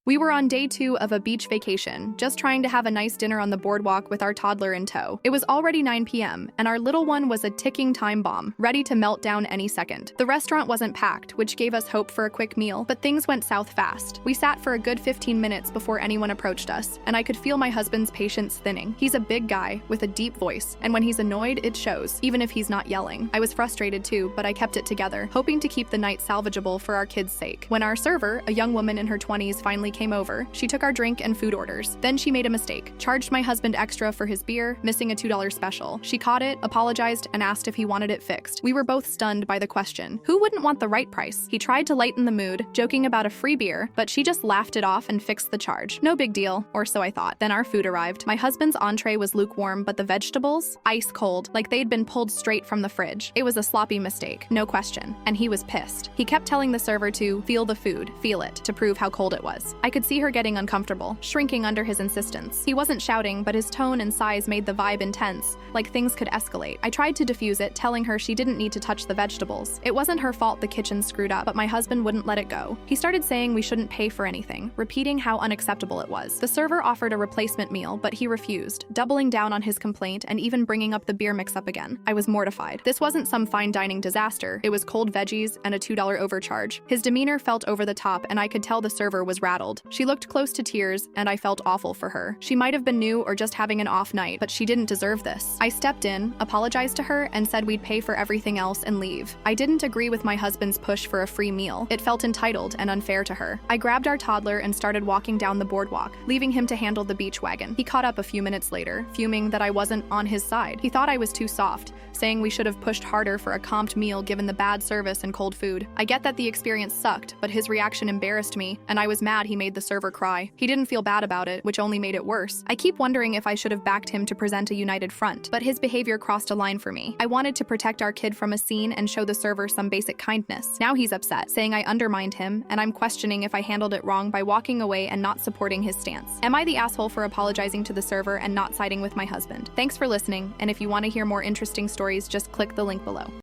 We were on day 2 of a beach vacation, just trying to have a nice dinner on the boardwalk with our toddler in tow. It was already 9 p.m., and our little one was a ticking time bomb, ready to melt down any second. The restaurant wasn't packed, which gave us hope for a quick meal, but things went south fast. We sat for a good 15 minutes before anyone approached us, and I could feel my husband's patience thinning. He's a big guy with a deep voice, and when he's annoyed, it shows, even if he's not yelling. I was frustrated too, but I kept it together, hoping to keep the night salvageable for our kids' sake. When our server, a young woman in her 20s, finally came over, she took our drink and food orders. Then she made a mistake, charged my husband extra for his beer, missing a $2 special. She caught it, apologized, and asked if he wanted it fixed. We were both stunned by the question. Who wouldn't want the right price? He tried to lighten the mood, joking about a free beer, but she just laughed it off and fixed the charge. No big deal, or so I thought. Then our food arrived. My husband's entree was lukewarm, but the vegetables? Ice cold, like they'd been pulled straight from the fridge. It was a sloppy mistake, no question, and he was pissed. He kept telling the server to feel the food, feel it, to prove how cold it was. I could see her getting uncomfortable, shrinking under his insistence. He wasn't shouting, but his tone and size made the vibe intense, like things could escalate. I tried to diffuse it, telling her she didn't need to touch the vegetables. It wasn't her fault the kitchen screwed up, but my husband wouldn't let it go. He started saying we shouldn't pay for anything, repeating how unacceptable it was. The server offered a replacement meal, but he refused, doubling down on his complaint and even bringing up the beer mix-up again. I was mortified. This wasn't some fine dining disaster. It was cold veggies and a $2 overcharge. His demeanor felt over the top, and I could tell the server was rattled. She looked close to tears, and I felt awful for her. She might have been new or just having an off night, but she didn't deserve this. I stepped in, apologized to her, and said we'd pay for everything else and leave. I didn't agree with my husband's push for a free meal. It felt entitled and unfair to her. I grabbed our toddler and started walking down the boardwalk, leaving him to handle the beach wagon. He caught up a few minutes later, fuming that I wasn't on his side. He thought I was too soft, saying we should have pushed harder for a comped meal given the bad service and cold food. I get that the experience sucked, but his reaction embarrassed me, and I was mad he made the server cry. He didn't feel bad about it, which only made it worse. I keep wondering if I should have backed him to present a united front, but his behavior crossed a line for me. I wanted to protect our kid from a scene and show the server some basic kindness. Now he's upset, saying I undermined him, and I'm questioning if I handled it wrong by walking away and not supporting his stance. Am I the asshole for apologizing to the server and not siding with my husband? Thanks for listening, and if you want to hear more interesting stories, just click the link below.